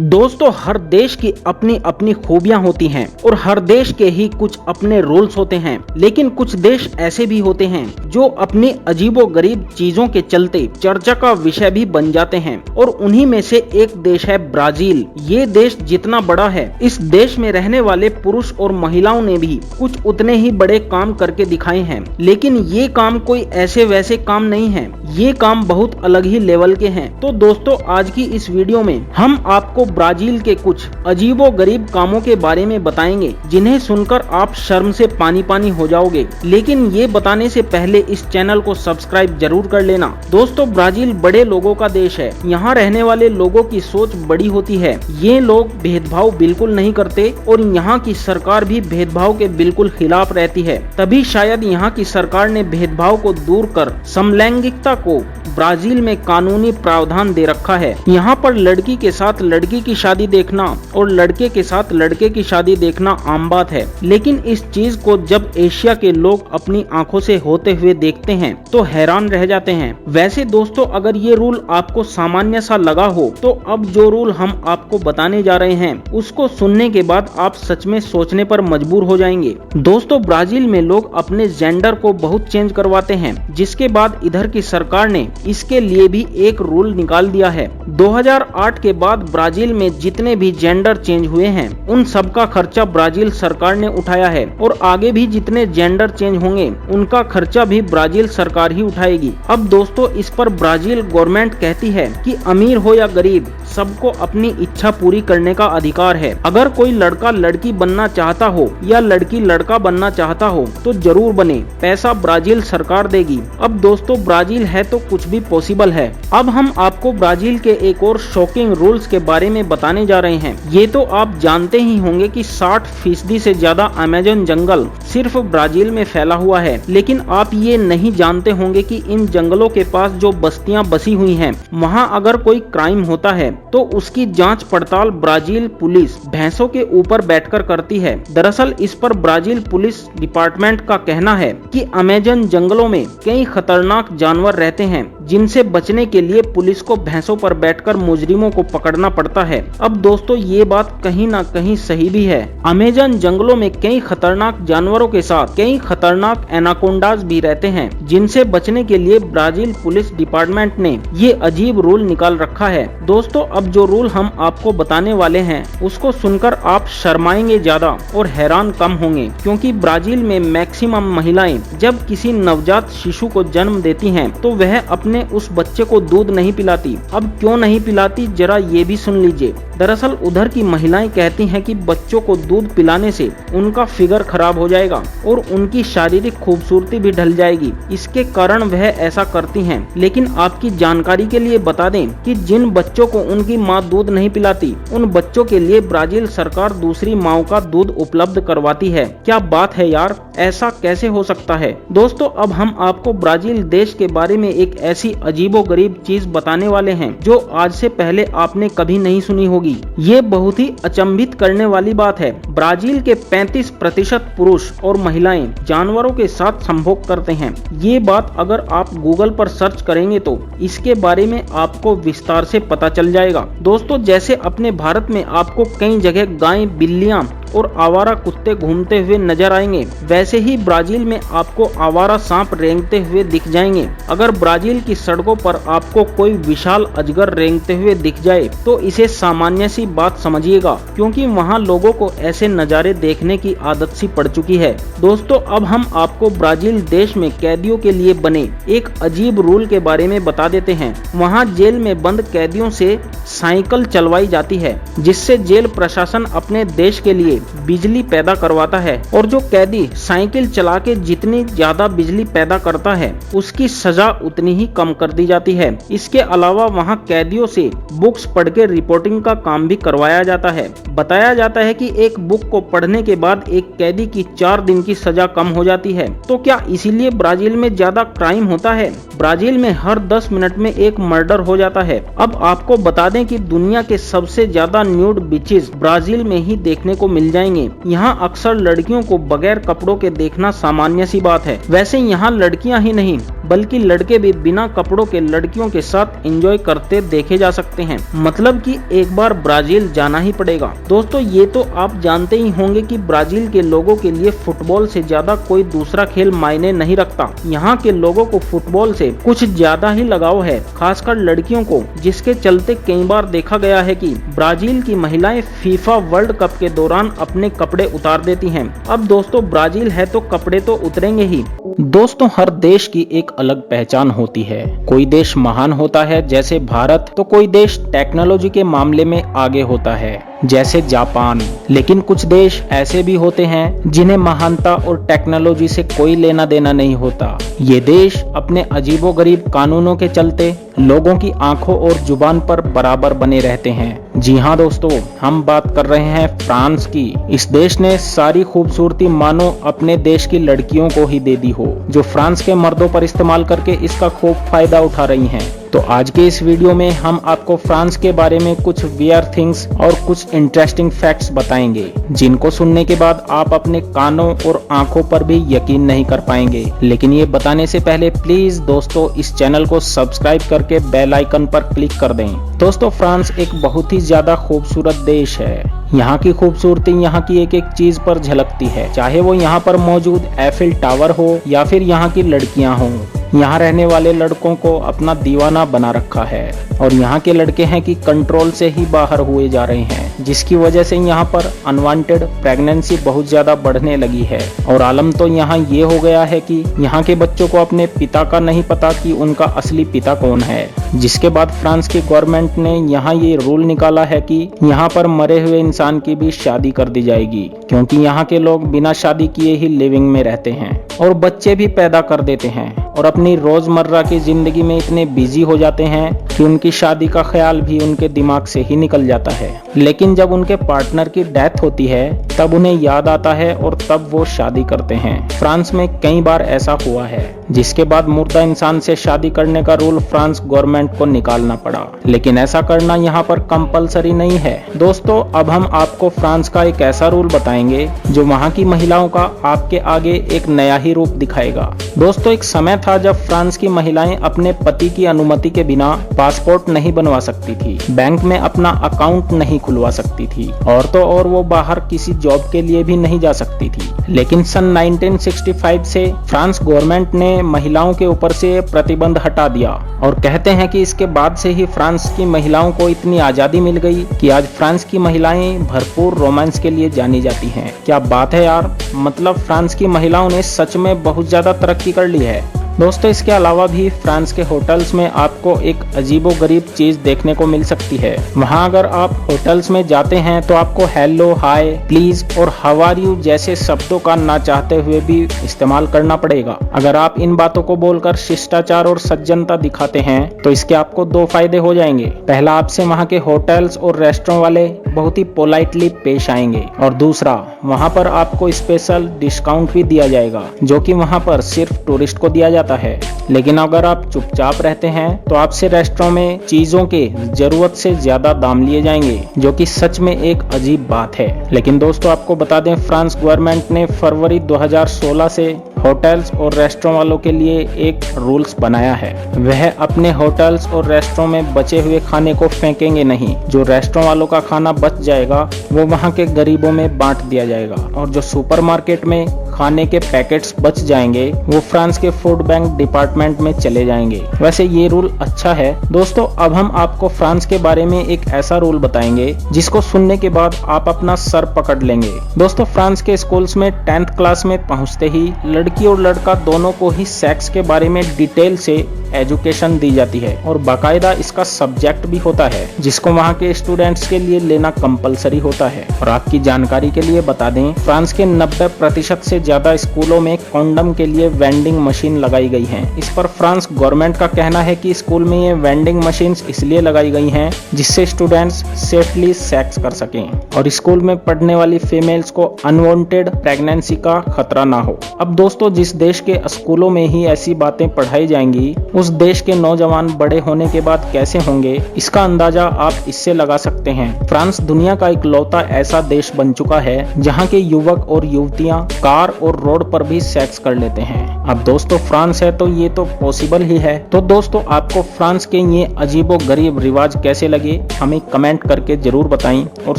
दोस्तों, हर देश की अपनी अपनी खूबियां होती हैं और हर देश के ही कुछ अपने रूल्स होते हैं। लेकिन कुछ देश ऐसे भी होते हैं जो अपनी अजीबोगरीब चीजों के चलते चर्चा का विषय भी बन जाते हैं और उन्हीं में से एक देश है ब्राजील। ये देश जितना बड़ा है, इस देश में रहने वाले पुरुष और महिलाओं ने भी कुछ उतने ही बड़े काम करके दिखाए हैं। लेकिन ये काम कोई ऐसे वैसे काम नहीं है, ये काम बहुत अलग ही लेवल के हैं। तो दोस्तों, आज की इस वीडियो में हम आपको ब्राजील के कुछ अजीबोगरीब कामों के बारे में बताएंगे, जिन्हें सुनकर आप शर्म से पानी पानी हो जाओगे। लेकिन ये बताने से पहले इस चैनल को सब्सक्राइब जरूर कर लेना। दोस्तों, ब्राजील बड़े लोगों का देश है। यहाँ रहने वाले लोगों की सोच बड़ी होती है। ये लोग भेदभाव बिल्कुल नहीं करते और यहाँ की सरकार भी भेदभाव के बिल्कुल खिलाफ रहती है। तभी शायद यहाँ की सरकार ने भेदभाव को दूर कर समलैंगिकता को ब्राजील में कानूनी प्रावधान दे रखा है। यहाँ पर लड़की के साथ लड़की की शादी देखना और लड़के के साथ लड़के की शादी देखना आम बात है। लेकिन इस चीज को जब एशिया के लोग अपनी आंखों से होते हुए देखते हैं तो हैरान रह जाते हैं। वैसे दोस्तों, अगर ये रूल आपको सामान्य सा लगा हो तो अब जो रूल हम आपको बताने जा रहे हैं उसको सुनने के बाद आप सच में सोचने पर मजबूर हो जाएंगे। दोस्तों, ब्राजील में लोग अपने जेंडर को बहुत चेंज करवाते हैं, जिसके बाद इधर की सरकार ने इसके लिए भी एक रूल निकाल दिया है। 2008 के बाद ब्राजील में जितने भी जेंडर चेंज हुए हैं उन सब का खर्चा ब्राजील सरकार ने उठाया है और आगे भी जितने जेंडर चेंज होंगे उनका खर्चा भी ब्राजील सरकार ही उठाएगी। अब दोस्तों, इस पर ब्राजील गवर्नमेंट कहती है कि अमीर हो या गरीब, सबको अपनी इच्छा पूरी करने का अधिकार है। अगर कोई लड़का लड़की बनना चाहता हो या लड़की लड़का बनना चाहता हो तो जरूर बने, पैसा ब्राजील सरकार देगी। अब दोस्तों, ब्राजील है तो कुछ भी पॉसिबल है। अब हम आपको ब्राजील के एक और शॉकिंग रूल्स के बारे में बताने जा रहे हैं। ये तो आप जानते ही होंगे कि 60% से ज्यादा अमेज़न जंगल सिर्फ ब्राजील में फैला हुआ है। लेकिन आप ये नहीं जानते होंगे कि इन जंगलों के पास जो बस्तियां बसी हुई हैं, वहाँ अगर कोई क्राइम होता है तो उसकी जांच पड़ताल ब्राजील पुलिस भैंसों के ऊपर बैठकर करती है। दरअसल इस पर ब्राजील पुलिस डिपार्टमेंट का कहना है कि अमेज़न जंगलों में कई खतरनाक जानवर रहते हैं, जिनसे बचने के लिए पुलिस को भैंसों पर बैठकर मुजरिमों को पकड़ना पड़ता है। अब दोस्तों, ये बात कहीं ना कहीं सही भी है। अमेज़न जंगलों में कई खतरनाक जानवरों के साथ कई खतरनाक एनाकोंडाज भी रहते हैं, जिनसे बचने के लिए ब्राजील पुलिस डिपार्टमेंट ने ये अजीब रूल निकाल रखा है। दोस्तों, अब जो रूल हम आपको बताने वाले हैं उसको सुनकर आप शर्माएंगे ज्यादा और हैरान कम होंगे, क्योंकि ब्राजील में मैक्सिमम महिलाएं जब किसी नवजात शिशु को जन्म देती हैं तो वह अपने उस बच्चे को दूध नहीं पिलाती। अब क्यों नहीं पिलाती, जरा ये भी सुन लीजिए। दरअसल उधर की महिलाएं कहती हैं कि बच्चों को दूध पिलाने से उनका फिगर खराब हो जाएगा और उनकी शारीरिक खूबसूरती भी ढल जाएगी। इसके कारण वह ऐसा करती हैं। लेकिन आपकी जानकारी के लिए बता दें कि जिन बच्चों को उनकी माँ दूध नहीं पिलाती, उन बच्चों के लिए ब्राजील सरकार दूसरी माँ का दूध उपलब्ध करवाती है। क्या बात है यार, ऐसा कैसे हो सकता है। दोस्तों, अब हम आपको ब्राजील देश के बारे में एक ऐसी अजीबोगरीब चीज बताने वाले हैं जो आज से पहले आपने कभी नहीं सुनी होगी। ये बहुत ही अचंभित करने वाली बात है। ब्राजील के 35% पुरुष और महिलाएं जानवरों के साथ संभोग करते हैं। ये बात अगर आप गूगल पर सर्च करेंगे तो इसके बारे में आपको विस्तार से पता चल जाएगा। दोस्तों, जैसे अपने भारत में आपको कई जगह गायें, बिल्लियां और आवारा कुत्ते घूमते हुए नजर आएंगे, वैसे ही ब्राजील में आपको आवारा सांप रेंगते हुए दिख जाएंगे। अगर ब्राजील की सड़कों पर आपको कोई विशाल अजगर रेंगते हुए दिख जाए तो इसे सामान्य सी बात समझिएगा, क्योंकि वहाँ लोगों को ऐसे नज़ारे देखने की आदत सी पड़ चुकी है। दोस्तों, अब हम आपको ब्राजील देश में कैदियों के लिए बने एक अजीब रूल के बारे में बता देते हैं। वहाँ जेल में बंद कैदियों से साइकिल चलवाई जाती है, जिससे जेल प्रशासन अपने देश के लिए बिजली पैदा करवाता है और जो कैदी साइकिल चला के जितनी ज्यादा बिजली पैदा करता है उसकी सजा उतनी ही कम कर दी जाती है। इसके अलावा वहाँ कैदियों से बुक्स पढ़ के रिपोर्टिंग का काम भी करवाया जाता है। बताया जाता है कि एक बुक को पढ़ने के बाद एक कैदी की 4 दिन की सजा कम हो जाती है। तो क्या इसीलिए ब्राजील में ज्यादा क्राइम होता है? ब्राजील में हर 10 मिनट में एक मर्डर हो जाता है। अब आपको बता दें कि दुनिया के सबसे ज्यादा न्यूड बीचेस ब्राजील में ही देखने को मिलने मिल जाएंगे। यहाँ अक्सर लड़कियों को बगैर कपड़ों के देखना सामान्य सी बात है। वैसे यहाँ लड़कियाँ ही नहीं बल्कि लड़के भी बिना कपड़ों के लड़कियों के साथ एंजॉय करते देखे जा सकते हैं। मतलब कि एक बार ब्राजील जाना ही पड़ेगा। दोस्तों ये तो आप जानते ही होंगे कि ब्राजील के लोगों के लिए फुटबॉल से ज्यादा कोई दूसरा खेल मायने नहीं रखता। यहाँ के लोगों को फुटबॉल से कुछ ज्यादा ही लगाव है, खासकर लड़कियों को, जिसके चलते कई बार देखा गया है कि ब्राजील की महिलाएं फीफा वर्ल्ड कप के दौरान अपने कपड़े उतार देती हैं। अब दोस्तों ब्राजील है तो कपड़े तो उतरेंगे ही। दोस्तों हर देश की एक अलग पहचान होती है। कोई देश महान होता है जैसे भारत, तो कोई देश टेक्नोलॉजी के मामले में आगे होता है जैसे जापान। लेकिन कुछ देश ऐसे भी होते हैं जिन्हें महानता और टेक्नोलॉजी से कोई लेना देना नहीं होता। ये देश अपने अजीबोगरीब कानूनों के चलते लोगों की आंखों और जुबान पर बराबर बने रहते हैं। जी हाँ दोस्तों, हम बात कर रहे हैं फ्रांस की। इस देश ने सारी खूबसूरती मानो अपने देश की लड़कियों को ही दे दी हो, जो फ्रांस के मर्दों पर इस्तेमाल करके इसका खूब फायदा उठा रही हैं। तो आज के इस वीडियो में हम आपको फ्रांस के बारे में कुछ वियर थिंग्स और कुछ इंटरेस्टिंग फैक्ट्स बताएंगे, जिनको सुनने के बाद आप अपने कानों और आंखों पर भी यकीन नहीं कर पाएंगे। लेकिन ये बताने से पहले प्लीज दोस्तों इस चैनल को सब्सक्राइब करके बेल आइकन पर क्लिक कर दें। दोस्तों फ्रांस एक बहुत ही ज्यादा खूबसूरत देश है। यहाँ की खूबसूरती यहाँ की एक एक चीज पर झलकती है, चाहे वो यहाँ पर मौजूद एफिल टावर हो या फिर यहाँ की लड़कियाँ हों। यहाँ रहने वाले लड़कों को अपना दीवाना बना रखा है और यहाँ के लड़के हैं कि कंट्रोल से ही बाहर हुए जा रहे हैं, जिसकी वजह से यहाँ पर अनवांटेड प्रेगनेंसी बहुत ज्यादा बढ़ने लगी है। और आलम तो यहाँ ये हो गया है कि यहाँ के बच्चों को अपने पिता का नहीं पता कि उनका असली पिता कौन है। जिसके बाद फ्रांस की गवर्नमेंट ने यहाँ ये रूल निकाला है कि यहाँ पर मरे हुए इंसान की भी शादी कर दी जाएगी, क्योंकि यहाँ के लोग बिना शादी किए ही लिविंग में रहते हैं और बच्चे भी पैदा कर देते हैं और अपनी रोजमर्रा की जिंदगी में इतने बिजी हो जाते हैं कि उनकी शादी का ख्याल भी उनके दिमाग से ही निकल जाता है। लेकिन जब उनके पार्टनर की डेथ होती है तब उन्हें याद आता है और तब वो शादी करते हैं। फ्रांस में कई बार ऐसा हुआ है, जिसके बाद मुर्दा इंसान से शादी करने का रूल फ्रांस गवर्नमेंट को निकालना पड़ा। लेकिन ऐसा करना यहाँ पर कंपलसरी नहीं है। दोस्तों अब हम आपको फ्रांस का एक ऐसा रूल बताएंगे जो वहाँ की महिलाओं का आपके आगे एक नया ही रूप दिखाएगा। दोस्तों एक समय था जब फ्रांस की महिलाएं अपने पति की अनुमति के बिना पासपोर्ट नहीं बनवा सकती थी, बैंक में अपना अकाउंट नहीं खुलवा सकती थी और तो और वो बाहर किसी जॉब के लिए भी नहीं जा सकती थी। लेकिन सन 1965 से फ्रांस गवर्नमेंट ने महिलाओं के ऊपर से प्रतिबंध हटा दिया और कहते हैं कि इसके बाद से ही फ्रांस की महिलाओं को इतनी आजादी मिल गई कि आज फ्रांस की महिलाएं भरपूर रोमांस के लिए जानी जाती हैं। क्या बात है यार, मतलब फ्रांस की महिलाओं ने सच में बहुत ज्यादा तरक्की कर ली है। दोस्तों इसके अलावा भी फ्रांस के होटल्स में आपको एक अजीबोगरीब चीज देखने को मिल सकती है। वहां अगर आप होटल्स में जाते हैं तो आपको हेलो, हाय, प्लीज और हाउ आर यू जैसे शब्दों का ना चाहते हुए भी इस्तेमाल करना पड़ेगा। अगर आप इन बातों को बोलकर शिष्टाचार और सज्जनता दिखाते हैं तो इसके आपको दो फायदे हो जाएंगे। पहला, आपसे वहाँ के होटल्स और रेस्टोरेंट वाले बहुत ही पोलाइटली पेश आएंगे और दूसरा, वहाँ पर आपको स्पेशल डिस्काउंट भी दिया जाएगा, जो कि वहाँ पर सिर्फ टूरिस्ट को दिया जाता है। लेकिन अगर आप चुपचाप रहते हैं तो आपसे रेस्टोरेंट में चीजों के जरूरत से ज्यादा दाम लिए जाएंगे, जो कि सच में एक अजीब बात है। लेकिन दोस्तों आपको बता दें, फ्रांस गवर्नमेंट ने फरवरी 2016 से होटल्स और रेस्टोरेंट वालों के लिए एक रूल्स बनाया है। वह अपने होटल्स और रेस्टोरेंट में बचे हुए खाने को फेंकेंगे नहीं। जो रेस्टोरेंट वालों का खाना बच जाएगा वो वहां के गरीबों में बांट दिया जाएगा और जो सुपरमार्केट में खाने के पैकेट्स बच जाएंगे वो फ्रांस के फूड बैंक डिपार्टमेंट में चले जाएंगे। वैसे ये रूल अच्छा है। दोस्तों अब हम आपको फ्रांस के बारे में एक ऐसा रूल बताएंगे जिसको सुनने के बाद आप अपना सर पकड़ लेंगे। दोस्तों फ्रांस के स्कूल्स में 10th क्लास में पहुंचते ही लड़की और लड़का दोनों को ही सेक्स के बारे में डिटेल से एजुकेशन दी जाती है और बाकायदा इसका सब्जेक्ट भी होता है, जिसको वहाँ के स्टूडेंट्स के लिए लेना कंपलसरी होता है। और आपकी जानकारी के लिए बता दें, फ्रांस के 90% से ज्यादा स्कूलों में कॉन्डम के लिए वेंडिंग मशीन लगाई गई है। इस पर फ्रांस गवर्नमेंट का कहना है कि स्कूल में ये वेंडिंग मशीन इसलिए लगाई गई हैं जिससे स्टूडेंट्स सेफली सेक्स कर सकें और स्कूल में पढ़ने वाली फीमेल्स को अनवांटेड प्रेगनेंसी का खतरा ना हो। अब दोस्तों, जिस देश के स्कूलों में ही ऐसी बातें पढ़ाई जाएंगी, उस देश के नौजवान बड़े होने के बाद कैसे होंगे, इसका अंदाजा आप इससे लगा सकते हैं। फ्रांस दुनिया का इकलौता ऐसा देश बन चुका है जहां के युवक और युवतियां कार और रोड पर भी सेक्स कर लेते हैं। अब दोस्तों, फ्रांस है तो ये तो पॉसिबल ही है। तो दोस्तों, आपको फ्रांस के ये अजीबोगरीब रिवाज कैसे लगे हमें कमेंट करके जरूर बताएं और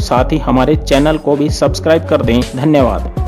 साथ ही हमारे चैनल को भी सब्सक्राइब कर दें। धन्यवाद।